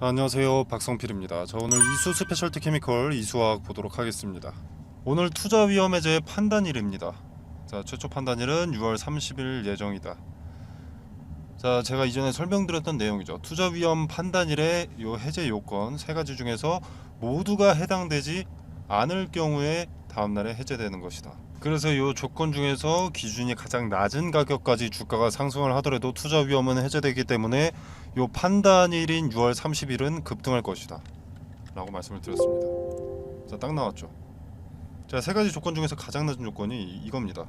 자, 안녕하세요, 박성필입니다. 자, 오늘 이수 스페셜티 케미컬 이수화학 보도록 하겠습니다. 오늘 투자 위험 해제 판단일입니다. 자, 최초 판단일은 6월 30일 예정이다. 자, 제가 이전에 설명드렸던 내용이죠. 투자 위험 판단일에 요 해제 요건 세 가지 중에서 모두가 해당되지 않을 경우에 다음날에 해제되는 것이다. 그래서 이 조건 중에서 기준이 가장 낮은 가격까지 주가가 상승을 하더라도 투자 위험은 해제되기 때문에 이 판단일인 6월 30일은 급등할 것이다 라고 말씀을 드렸습니다. 자, 딱 나왔죠. 자, 세 가지 조건 중에서 가장 낮은 조건이 이겁니다.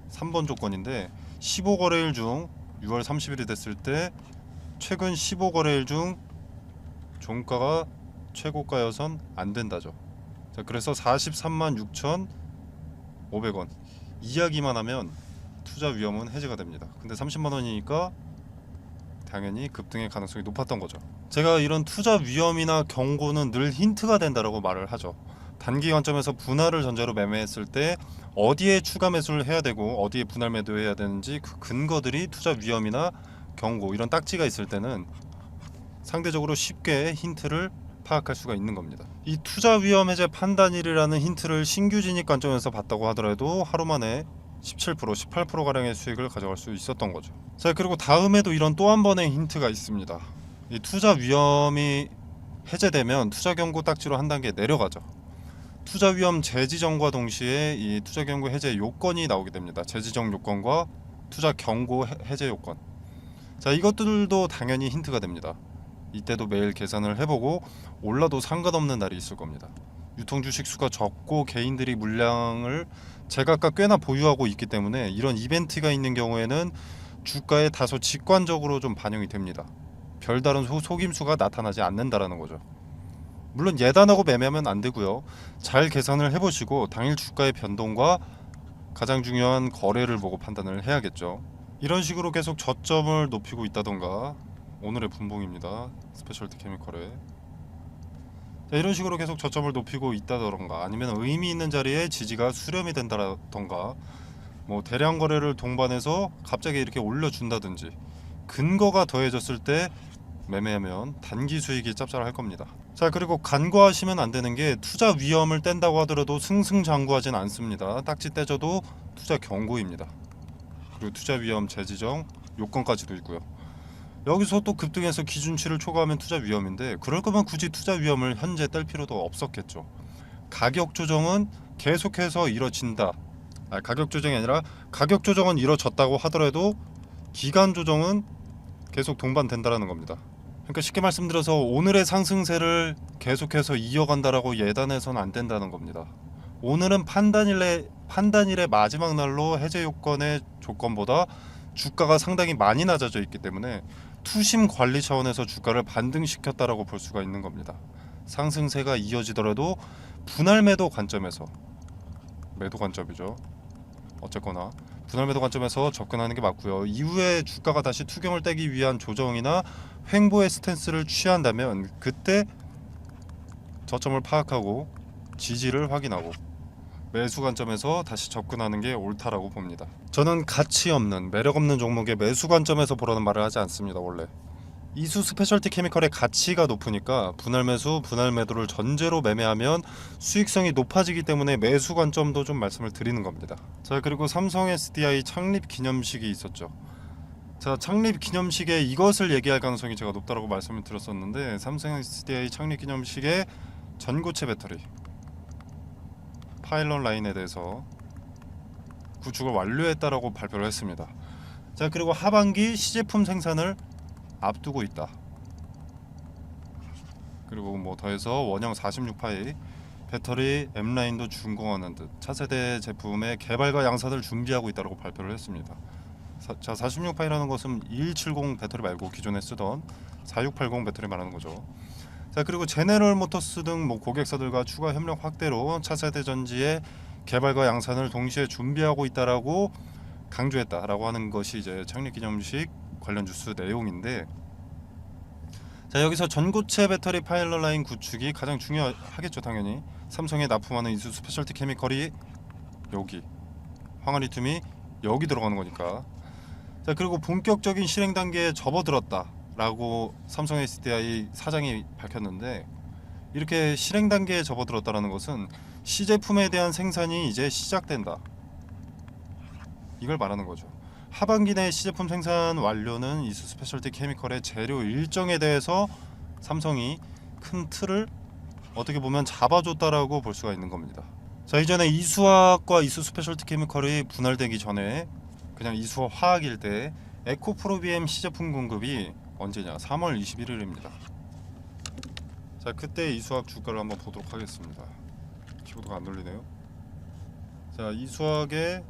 3번 조건인데 15거래일 중 6월 30일이 됐을 때 최근 15거래일 중 종가가 최고가여선 안 된다죠. 자, 그래서 43만 6,500원 이야기만 하면 투자 위험은 해제가 됩니다. 근데 30만 원이니까 당연히 급등의 가능성이 높았던 거죠. 제가 이런 투자 위험이나 경고는 늘 힌트가 된다라고 말을 하죠. 단기 관점에서 분할을 전제로 매매했을 때 어디에 추가 매수를 해야 되고 어디에 분할 매도해야 되는지 그 근거들이 투자 위험이나 경고 이런 딱지가 있을 때는 상대적으로 쉽게 힌트를 파악할 수가 있는 겁니다. 이 투자 위험 해제 판단일이라는 힌트를 신규 진입 관점에서 봤다고 하더라도 하루 만에 17%, 18%가량의 수익을 가져갈 수 있었던 거죠. 자, 그리고 다음에도 이런 또 한 번의 힌트가 있습니다. 이 투자 위험이 해제되면 투자 경고 딱지로 한 단계 내려가죠. 투자 위험 재지정과 동시에 이 투자 경고 해제 요건이 나오게 됩니다. 재지정 요건과 투자 경고 해제 요건. 자, 이것들도 당연히 힌트가 됩니다. 이때도 매일 계산을 해보고 올라도 상관없는 날이 있을 겁니다. 유통 주식 수가 적고 개인들이 물량을 제각각 꽤나 보유하고 있기 때문에 이런 이벤트가 있는 경우에는 주가에 다소 직관적으로 좀 반영이 됩니다. 별다른 속임수가 나타나지 않는다라는 거죠. 물론 예단하고 매매하면 안 되고요. 잘 계산을 해보시고 당일 주가의 변동과 가장 중요한 거래를 보고 판단을 해야겠죠. 이런 식으로 계속 저점을 높이고 있다던가 오늘의 분봉입니다. 스페셜티 케미컬에 이런 식으로 계속 저점을 높이고 있다던가 아니면 의미 있는 자리에 지지가 수렴이 된다던가 뭐 대량 거래를 동반해서 갑자기 이렇게 올려준다든지 근거가 더해졌을 때 매매하면 단기 수익이 짭짤할 겁니다. 자, 그리고 간과하시면 안 되는 게 투자 위험을 뗀다고 하더라도 승승장구하진 않습니다. 딱지 떼져도 투자 경고입니다. 그리고 투자 위험 재지정 요건까지도 있고요. 여기서 또 급등해서 기준치를 초과하면 투자 위험인데 그럴 거면 굳이 투자 위험을 현재 뗄 필요도 없었겠죠. 가격 조정은 계속해서 이뤄진다. 가격 조정이 아니라 가격 조정은 이뤄졌다고 하더라도 기간 조정은 계속 동반된다라는 겁니다. 그러니까 쉽게 말씀드려서 오늘의 상승세를 계속해서 이어간다라고 예단해서는 안 된다는 겁니다. 오늘은 판단일의 마지막 날로 해제 요건의 조건보다 주가가 상당히 많이 낮아져 있기 때문에 투심 관리 차원에서 주가를 반등시켰다라고 볼 수가 있는 겁니다. 상승세가 이어지더라도 분할 매도 관점에서 매도 관점이죠. 어쨌거나 분할 매도 관점에서 접근하는 게 맞고요. 이후에 주가가 다시 투경을 떼기 위한 조정이나 횡보의 스탠스를 취한다면 그때 저점을 파악하고 지지를 확인하고 매수 관점에서 다시 접근하는 게 옳다라고 봅니다. 저는 가치 없는 매력 없는 종목의 매수 관점에서 보라는 말을 하지 않습니다. 원래 이수 스페셜티 케미컬의 가치가 높으니까 분할 매수, 분할 매도를 전제로 매매하면 수익성이 높아지기 때문에 매수 관점도 좀 말씀을 드리는 겁니다. 자, 그리고 삼성 SDI 창립 기념식이 있었죠. 자, 창립 기념식에 이것을 얘기할 가능성이 제가 높다라고 말씀을 드렸었는데 삼성 SDI 창립 기념식에 전고체 배터리 파일럿 라인에 대해서 구축을 완료했다라고 발표를 했습니다. 자, 그리고 하반기 시제품 생산을 앞두고 있다. 그리고 뭐 더해서 원형 46파이 배터리 M라인도 준공하는 듯 차세대 제품의 개발과 양산을 준비하고 있다고 발표를 했습니다. 자, 46파이라는 것은 2170 배터리 말고 기존에 쓰던 4680 배터리 말하는 거죠. 자, 그리고 제네럴 모터스 등 뭐 고객사들과 추가 협력 확대로 차세대 전지의 개발과 양산을 동시에 준비하고 있다라고 강조했다라고 하는 것이 이제 창립 기념식 관련 뉴스 내용인데, 자, 여기서 전고체 배터리 파일럿 라인 구축이 가장 중요하겠죠. 당연히 삼성에 납품하는 이수 스페셜티 케미컬이 여기, 황화리튬이 여기 들어가는 거니까. 자, 그리고 본격적인 실행 단계에 접어들었다 라고 삼성 SDI 사장이 밝혔는데, 이렇게 실행 단계에 접어들었다는 것은 시제품에 대한 생산이 이제 시작된다, 이걸 말하는 거죠. 하반기 내 시제품 생산 완료는 이수 스페셜티 케미컬의 재료 일정에 대해서 삼성이 큰 틀을 어떻게 보면 잡아줬다라고 볼 수가 있는 겁니다. 자, 이전에 이수화학과 이수 스페셜티 케미컬이 분할되기 전에 그냥 이수화 화학일 때 에코프로비엠 시제품 공급이 언제냐? 3월 21일입니다. 자, 그때 이수화학 주가를 한번 보도록 하겠습니다. 키보드가 안 돌리네요. 자, 이수화학의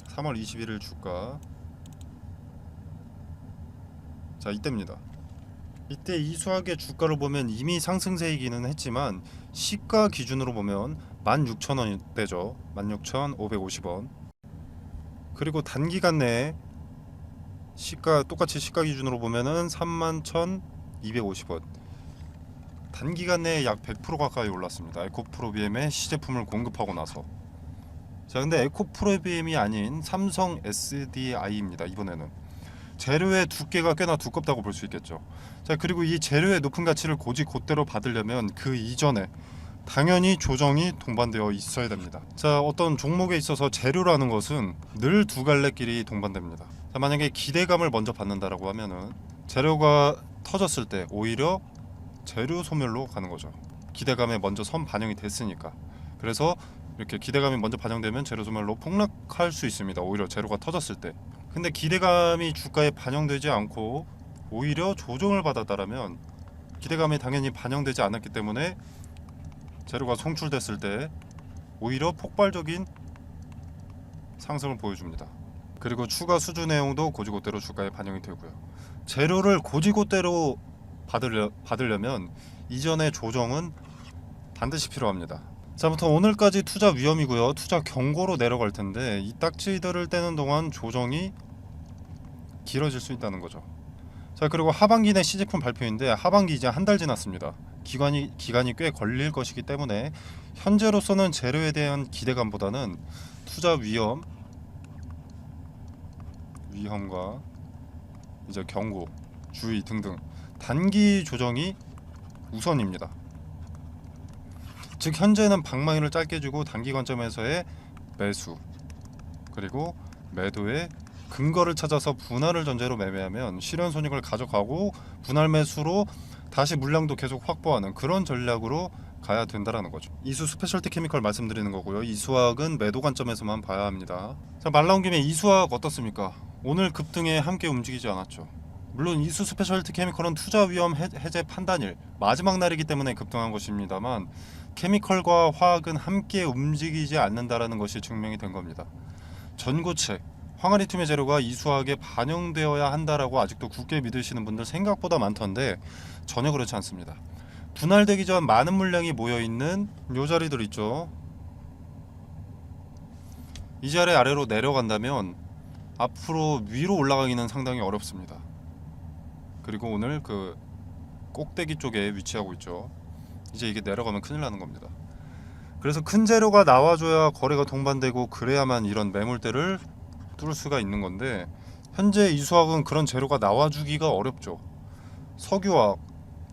3월 21일 주가, 자, 이때입니다. 이때 이수화학의 주가를 보면 이미 상승세이기는 했지만 시가 기준으로 보면 16,000원대죠. 16,550원. 그리고 단기간 내에 시가 똑같이 시가 기준으로 보면은 31,250원. 단기간 내에 약 100% 가까이 올랐습니다. 에코프로비엠의 시제품을 공급하고 나서. 자, 근데 에코프로비엠이 아닌 삼성 SDI입니다. 이번에는 재료의 두께가 꽤나 두껍다고 볼 수 있겠죠. 자, 그리고 이 재료의 높은 가치를 곧대로 받으려면 그 이전에 당연히 조정이 동반되어 있어야 됩니다. 자, 어떤 종목에 있어서 재료라는 것은 늘 두 갈래길이 동반됩니다. 자, 만약에 기대감을 먼저 받는다라고 하면은 재료가 터졌을 때 오히려 재료 소멸로 가는 거죠. 기대감에 먼저 선 반영이 됐으니까. 그래서 이렇게 기대감이 먼저 반영되면 재료 소멸로 폭락할 수 있습니다. 오히려 재료가 터졌을 때. 근데 기대감이 주가에 반영되지 않고 오히려 조정을 받았다라면, 기대감이 당연히 반영되지 않았기 때문에 재료가 송출됐을 때 오히려 폭발적인 상승을 보여줍니다. 그리고 추가 수주 내용도 곧대로 주가에 반영이 되고요. 재료를 곧대로 받으려면 이전의 조정은 반드시 필요합니다. 자, 아무튼 오늘까지 투자 위험이고요. 투자 경고로 내려갈 텐데 이 딱지들을 떼는 동안 조정이 길어질 수 있다는 거죠. 자, 그리고 하반기 내 시제품 발표인데 하반기 이제 한 달 지났습니다. 기간이 꽤 걸릴 것이기 때문에 현재로서는 재료에 대한 기대감보다는 투자 위험과 이제 경고, 주의 등등 단기 조정이 우선입니다. 즉 현재는 방망이를 짧게 주고 단기 관점에서의 매수, 그리고 매도의 근거를 찾아서 분할을 전제로 매매하면 실현 손익을 가져가고 분할 매수로 다시 물량도 계속 확보하는 그런 전략으로 가야 된다라는 거죠. 이수 스페셜티 케미컬 말씀드리는 거고요. 이수화학은 매도 관점에서만 봐야 합니다. 자, 말 나온 김에 이수화학 어떻습니까? 오늘 급등에 함께 움직이지 않았죠. 물론 이수 스페셜티 케미컬은 투자 위험 해제 판단일 마지막 날이기 때문에 급등한 것입니다만, 케미컬과 화학은 함께 움직이지 않는다라는 것이 증명이 된 겁니다. 전고체 황화리튬의 재료가 이수화학에 반영되어야 한다라고 아직도 굳게 믿으시는 분들 생각보다 많던데 전혀 그렇지 않습니다. 분할되기 전 많은 물량이 모여있는 요 자리들 있죠. 이 자리 아래로 내려간다면 앞으로 위로 올라가기는 상당히 어렵습니다. 그리고 오늘 그 꼭대기 쪽에 위치하고 있죠. 이제 이게 내려가면 큰일 나는 겁니다. 그래서 큰 재료가 나와줘야 거래가 동반되고 그래야만 이런 매물대를 뚫을 수가 있는 건데, 현재 이수화학은 그런 재료가 나와주기가 어렵죠. 석유화학,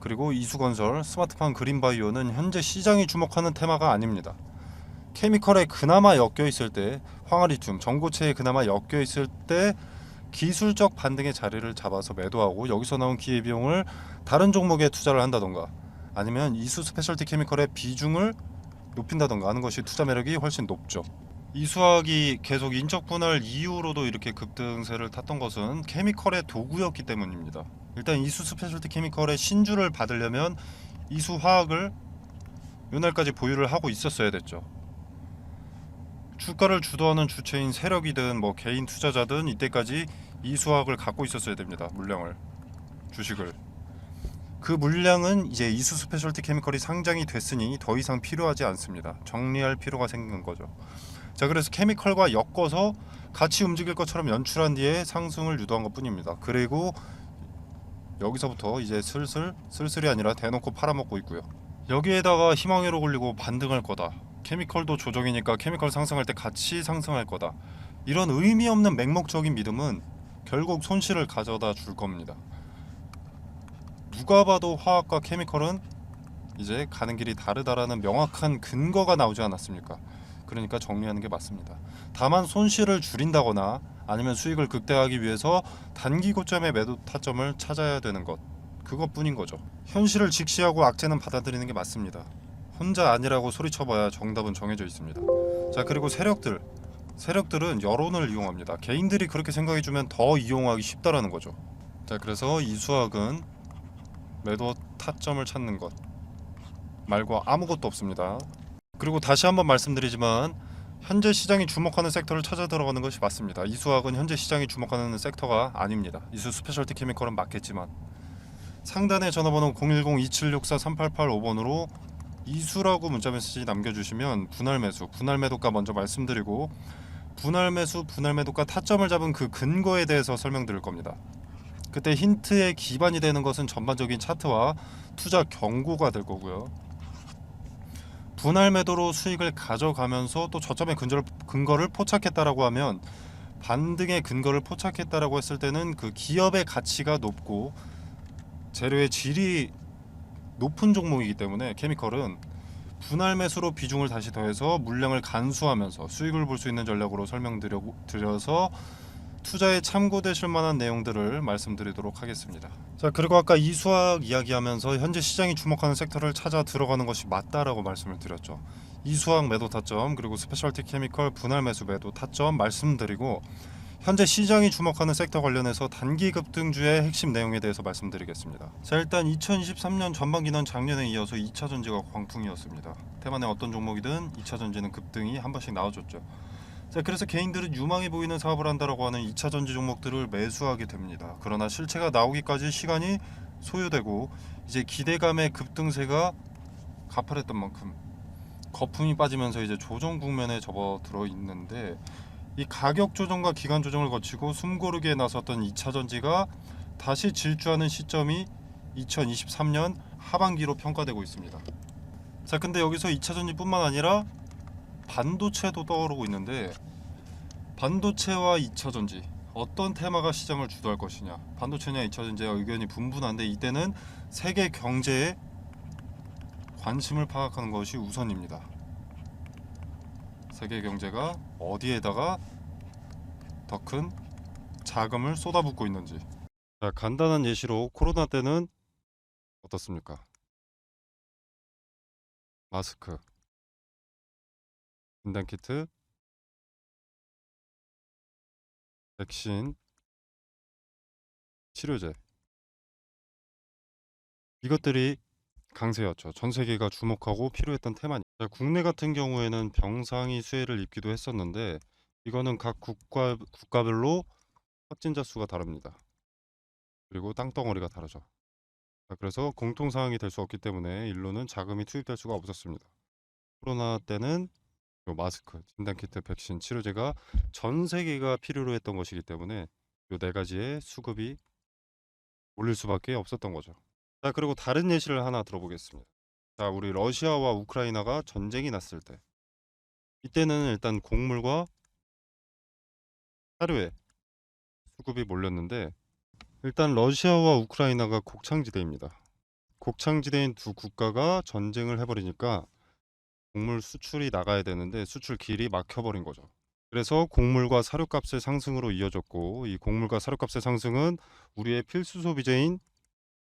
그리고 이수건설, 스마트팜, 그린바이오는 현재 시장이 주목하는 테마가 아닙니다. 케미컬에 그나마 엮여있을 때, 황화리튬, 전고체에 그나마 엮여있을 때 기술적 반등의 자리를 잡아서 매도하고 여기서 나온 기회비용을 다른 종목에 투자를 한다던가, 아니면 이수 스페셜티 케미컬의 비중을 높인다던가 하는 것이 투자 매력이 훨씬 높죠. 이수화학이 계속 인적 분할 이후로도 이렇게 급등세를 탔던 것은 케미컬의 도구였기 때문입니다. 일단 이수 스페셜티 케미컬의 신주를 받으려면 이수화학을 요날까지 보유를 하고 있었어야 됐죠. 주가를 주도하는 주체인 세력이든 뭐 개인 투자자든 이때까지 이수화학을 갖고 있었어야 됩니다. 물량을, 주식을. 그 물량은 이제 이수 스페셜티 케미컬이 상장이 됐으니 더 이상 필요하지 않습니다. 정리할 필요가 생긴 거죠. 자, 그래서 케미컬과 엮어서 같이 움직일 것처럼 연출한 뒤에 상승을 유도한 것 뿐입니다. 그리고 여기서부터 이제 슬슬이 아니라 대놓고 팔아먹고 있고요. 여기에다가 희망회로 굴리고 반등할 거다, 케미컬도 조정이니까 케미컬 상승할 때 같이 상승할 거다, 이런 의미 없는 맹목적인 믿음은 결국 손실을 가져다 줄 겁니다. 누가 봐도 화학과 케미컬은 이제 가는 길이 다르다라는 명확한 근거가 나오지 않았습니까? 그러니까 정리하는 게 맞습니다. 다만 손실을 줄인다거나 아니면 수익을 극대화하기 위해서 단기 고점의 매도 타점을 찾아야 되는 것, 그것뿐인 거죠. 현실을 직시하고 악재는 받아들이는 게 맞습니다. 혼자 아니라고 소리쳐봐야 정답은 정해져 있습니다. 자, 그리고 세력들은 여론을 이용합니다. 개인들이 그렇게 생각해주면 더 이용하기 쉽다라는 거죠. 자, 그래서 이수학은 매도 타점을 찾는 것 말고 아무것도 없습니다. 그리고 다시 한번 말씀드리지만 현재 시장이 주목하는 섹터를 찾아 들어가는 것이 맞습니다. 이수학은 현재 시장이 주목하는 섹터가 아닙니다. 이수 스페셜티 케미컬은 맞겠지만 상단의 전화번호 010-2764-3885번으로 이수라고 문자메시지 남겨주시면 분할 매수, 분할 매도가 먼저 말씀드리고 분할 매수, 분할 매도가 타점을 잡은 그 근거에 대해서 설명드릴 겁니다. 그때 힌트의 기반이 되는 것은 전반적인 차트와 투자 경고가 될 거고요. 분할 매도로 수익을 가져가면서 또 저점의 근거를 포착했다라고 하면 반등의 근거를 포착했다라고 했을 때는 그 기업의 가치가 높고 재료의 질이 높은 종목이기 때문에 케미컬은 분할 매수로 비중을 다시 더해서 물량을 간수하면서 수익을 볼 수 있는 전략으로 설명드려서 투자에 참고되실 만한 내용들을 말씀드리도록 하겠습니다. 자, 그리고 아까 이수학 이야기하면서 현재 시장이 주목하는 섹터를 찾아 들어가는 것이 맞다라고 말씀을 드렸죠. 이수학 매도 타점 그리고 스페셜티 케미컬 분할 매수 매도 타점 말씀드리고 현재 시장이 주목하는 섹터 관련해서 단기 급등주의 핵심 내용에 대해서 말씀드리겠습니다. 자, 일단 2023년 전반기는 작년에 이어서 2차 전지가 광풍이었습니다. 대만의 어떤 종목이든 2차 전지는 급등이 한 번씩 나와줬죠. 자, 그래서 개인들은 유망해 보이는 사업을 한다라고 하는 2차 전지 종목들을 매수하게 됩니다. 그러나 실체가 나오기까지 시간이 소요되고 이제 기대감의 급등세가 가파랬던 만큼 거품이 빠지면서 이제 조정 국면에 접어들어 있는데 이 가격 조정과 기간 조정을 거치고 숨고르기에 나섰던 2차 전지가 다시 질주하는 시점이 2023년 하반기로 평가되고 있습니다. 자, 근데 여기서 2차 전지뿐만 아니라 반도체도 떠오르고 있는데 반도체와 2차 전지 어떤 테마가 시장을 주도할 것이냐, 반도체냐 2차 전지와 의견이 분분한데 이때는 세계 경제에 관심을 파악하는 것이 우선입니다. 세계 경제가 어디에다가 더 큰 자금을 쏟아붓고 있는지. 자, 간단한 예시로 코로나 때는 어떻습니까? 마스크, 진단키트, 백신, 치료제, 이것들이 강세였죠. 전 세계가 주목하고 필요했던 테마니. 자, 국내 같은 경우에는 병상이 수혜를 입기도 했었는데 이거는 각 국가별로 확진자 수가 다릅니다. 그리고 땅덩어리가 다르죠. 자, 그래서 공통 사항이 될 수 없기 때문에 일로는 자금이 투입될 수가 없었습니다. 코로나 때는 요 마스크, 진단키트, 백신, 치료제가 전 세계가 필요로 했던 것이기 때문에 요 네 가지의 수급이 올릴 수밖에 없었던 거죠. 자, 그리고 다른 예시를 하나 들어보겠습니다. 자, 우리 러시아와 우크라이나가 전쟁이 났을 때 이때는 일단 곡물과 사료에 수급이 몰렸는데 일단 러시아와 우크라이나가 곡창지대입니다. 곡창지대인 두 국가가 전쟁을 해버리니까 곡물 수출이 나가야 되는데 수출 길이 막혀버린 거죠. 그래서 곡물과 사료값의 상승으로 이어졌고 이 곡물과 사료값의 상승은 우리의 필수 소비재인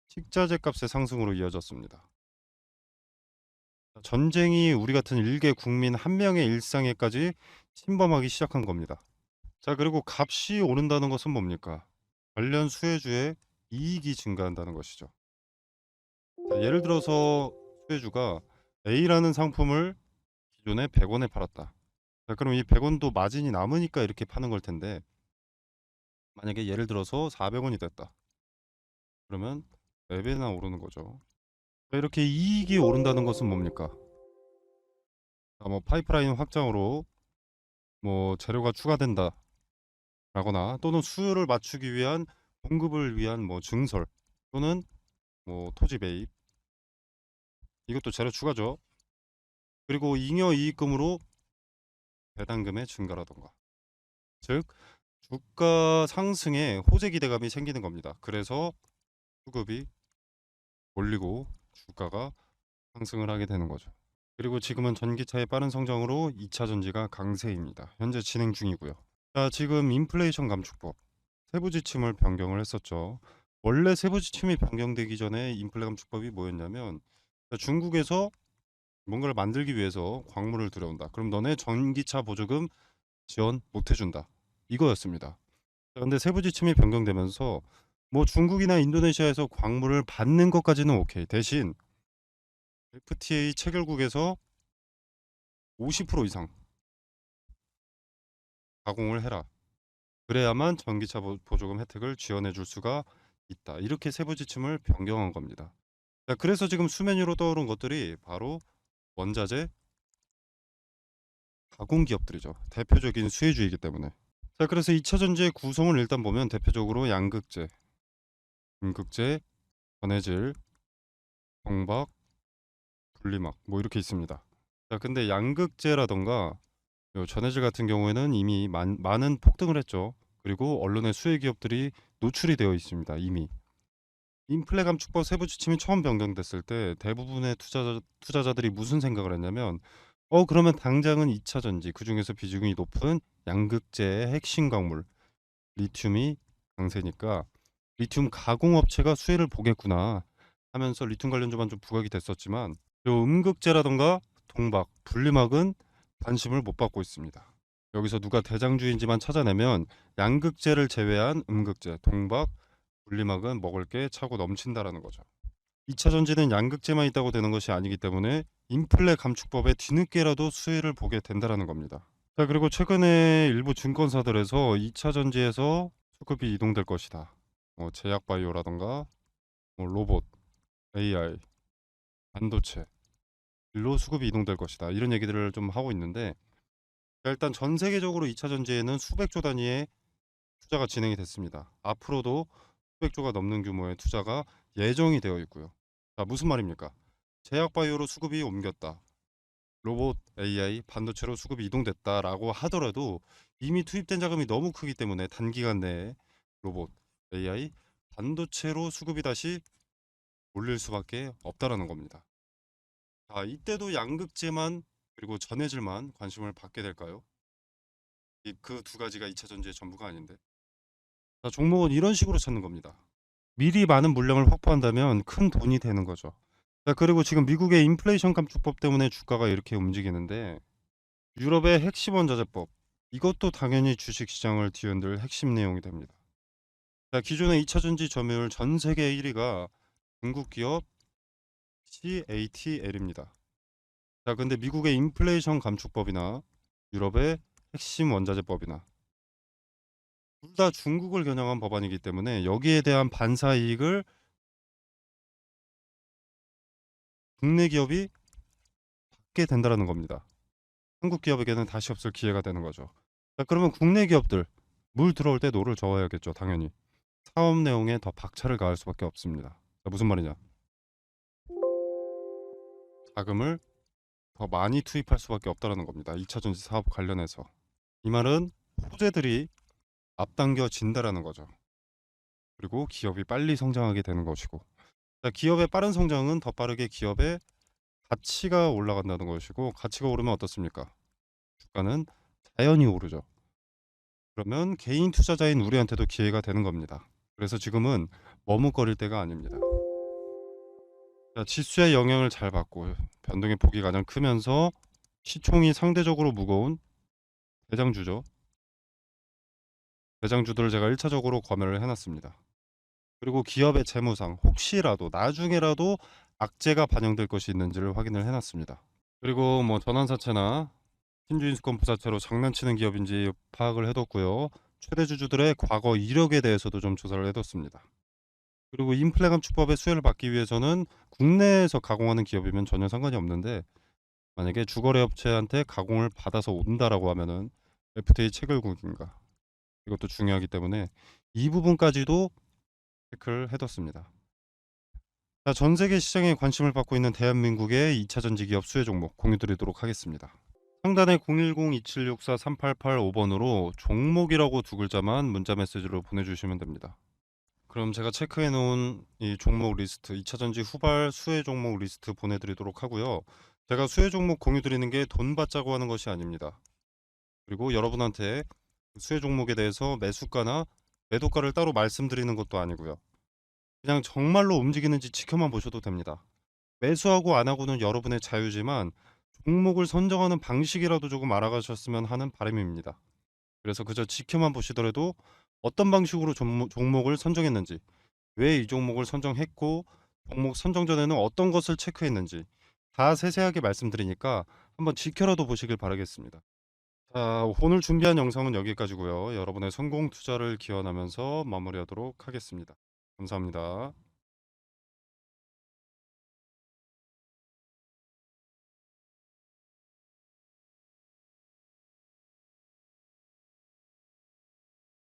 식자재 값의 상승으로 이어졌습니다. 전쟁이 우리 같은 일개 국민 한 명의 일상에까지 침범하기 시작한 겁니다. 자, 그리고 값이 오른다는 것은 뭡니까? 관련 수혜주의 이익이 증가한다는 것이죠. 자, 예를 들어서 수혜주가 A라는 상품을 기존에 100원에 팔았다. 자, 그럼 이 100원도 마진이 남으니까 이렇게 파는 걸 텐데 만약에 예를 들어서 400원이 됐다. 그러면 4배나 오르는 거죠. 자, 이렇게 이익이 오른다는 것은 뭡니까? 자, 뭐 파이프라인 확장으로 뭐 재료가 추가된다 라거나 또는 수요를 맞추기 위한 공급을 위한 뭐 증설 또는 뭐 토지 매입, 이것도 재료 추가죠. 그리고 잉여 이익금으로 배당금의 증가라던가, 즉 주가 상승에 호재 기대감이 생기는 겁니다. 그래서 수급이 올리고 주가가 상승을 하게 되는 거죠. 그리고 지금은 전기차의 빠른 성장으로 2차 전지가 강세입니다. 현재 진행 중이고요. 자, 지금 인플레이션 감축법 세부 지침을 변경을 했었죠. 원래 세부 지침이 변경되기 전에 인플레 감축법이 뭐였냐면, 중국에서 뭔가를 만들기 위해서 광물을 들여온다. 그럼 너네 전기차 보조금 지원 못 해준다. 이거였습니다. 근데 세부 지침이 변경되면서 뭐 중국이나 인도네시아에서 광물을 받는 것까지는 오케이. 대신 FTA 체결국에서 50% 이상 가공을 해라. 그래야만 전기차 보조금 혜택을 지원해 줄 수가 있다. 이렇게 세부 지침을 변경한 겁니다. 자, 그래서 지금 수면 위로 떠오른 것들이 바로 원자재 가공 기업들이죠. 대표적인 수혜주이기 때문에. 자, 그래서 2차 전지의 구성을 일단 보면 대표적으로 양극재, 음극재, 전해질, 정박, 분리막 뭐 이렇게 있습니다. 자, 근데 양극재라던가 요 전해질 같은 경우에는 이미 많은 폭등을 했죠. 그리고 언론의 수혜 기업들이 노출이 되어 있습니다. 이미. 인플레 감축법 세부 지침이 처음 변경됐을 때 대부분의 투자자들이 무슨 생각을 했냐면, 그러면 당장은 2차 전지, 그중에서 비중이 높은 양극재의 핵심 광물 리튬이 강세니까 리튬 가공업체가 수혜를 보겠구나 하면서 리튬 관련주만 좀 부각이 됐었지만, 요 음극재라던가 동박, 분리막은 관심을 못 받고 있습니다. 여기서 누가 대장주인지만 찾아내면 양극재를 제외한 음극재, 동박, 분리막은 먹을 게 차고 넘친다라는 거죠. 2차 전지는 양극재만 있다고 되는 것이 아니기 때문에 인플레 감축법에 뒤늦게라도 수혜를 보게 된다라는 겁니다. 자, 그리고 최근에 일부 증권사들에서 2차 전지에서 수급이 이동될 것이다. 제약바이오라던가 로봇, AI, 반도체 일로 수급이 이동될 것이다. 이런 얘기들을 좀 하고 있는데, 자, 일단 전 세계적으로 2차 전지에는 수백조 단위의 투자가 진행이 됐습니다. 앞으로도 수백조가 넘는 규모의 투자가 예정이 되어 있고요. 자, 무슨 말입니까? 제약바이오로 수급이 옮겼다. 로봇, AI, 반도체로 수급이 이동됐다라고 하더라도 이미 투입된 자금이 너무 크기 때문에 단기간 내에 로봇, AI, 반도체로 수급이 다시 몰릴 수밖에 없다라는 겁니다. 자, 이때도 양극재만 그리고 전해질만 관심을 받게 될까요? 그 두 가지가 2차 전지의 전부가 아닌데. 자, 종목은 이런 식으로 찾는 겁니다. 미리 많은 물량을 확보한다면 큰 돈이 되는 거죠. 자, 그리고 지금 미국의 인플레이션 감축법 때문에 주가가 이렇게 움직이는데, 유럽의 핵심 원자재법 이것도 당연히 주식시장을 뒤흔들 핵심 내용이 됩니다. 자, 기존의 2차 전지 점유율 전 세계 1위가 중국 기업 CATL입니다. 자, 근데 미국의 인플레이션 감축법이나 유럽의 핵심 원자재법이나 둘 다 중국을 겨냥한 법안이기 때문에 여기에 대한 반사 이익을 국내 기업이 받게 된다라는 겁니다. 한국 기업에게는 다시 없을 기회가 되는 거죠. 자, 그러면 국내 기업들 물 들어올 때 노를 저어야겠죠. 당연히 사업 내용에 더 박차를 가할 수밖에 없습니다. 자, 무슨 말이냐? 자금을 더 많이 투입할 수밖에 없다라는 겁니다. 2차 전지 사업 관련해서. 이 말은 호재들이 앞당겨진다라는 거죠. 그리고 기업이 빨리 성장하게 되는 것이고, 자, 기업의 빠른 성장은 더 빠르게 기업의 가치가 올라간다는 것이고, 가치가 오르면 어떻습니까? 주가는 자연히 오르죠. 그러면 개인 투자자인 우리한테도 기회가 되는 겁니다. 그래서 지금은 머뭇거릴 때가 아닙니다. 자, 지수의 영향을 잘 받고 변동의 폭이 가장 크면서 시총이 상대적으로 무거운 대장주죠. 대장주들을 제가 1차적으로 검열을 해놨습니다. 그리고 기업의 재무상 혹시라도 나중에라도 악재가 반영될 것이 있는지를 확인을 해놨습니다. 그리고 뭐 전환사채나 신주인수권 부사채로 장난치는 기업인지 파악을 해뒀고요. 최대 주주들의 과거 이력에 대해서도 좀 조사를 해뒀습니다. 그리고 인플레 감축법의 수혜를 받기 위해서는 국내에서 가공하는 기업이면 전혀 상관이 없는데, 만약에 주거래 업체한테 가공을 받아서 온다라고 하면은 FTA 체결국인가, 이것도 중요하기 때문에 이 부분까지도 체크를 해뒀습니다. 자, 전 세계 시장에 관심을 받고 있는 대한민국의 2차 전지 기업 수혜 종목 공유드리도록 하겠습니다. 상단에 010-2764-3885번으로 종목이라고 두 글자만 문자 메시지로 보내주시면 됩니다. 그럼 제가 체크해 놓은 이 종목 리스트 2차전지 후발 수혜 종목 리스트 보내드리도록 하고요. 제가 수혜 종목 공유 드리는 게 돈 받자고 하는 것이 아닙니다. 그리고 여러분한테 수혜 종목에 대해서 매수가나 매도가를 따로 말씀드리는 것도 아니고요. 그냥 정말로 움직이는지 지켜만 보셔도 됩니다. 매수하고 안 하고는 여러분의 자유지만 종목을 선정하는 방식이라도 조금 알아가셨으면 하는 바람입니다. 그래서 그저 지켜만 보시더라도 어떤 방식으로 종목을 선정했는지, 왜 이 종목을 선정했고, 종목 선정 전에는 어떤 것을 체크했는지 다 세세하게 말씀드리니까 한번 지켜라도 보시길 바라겠습니다. 자, 오늘 준비한 영상은 여기까지고요. 여러분의 성공 투자를 기원하면서 마무리하도록 하겠습니다. 감사합니다.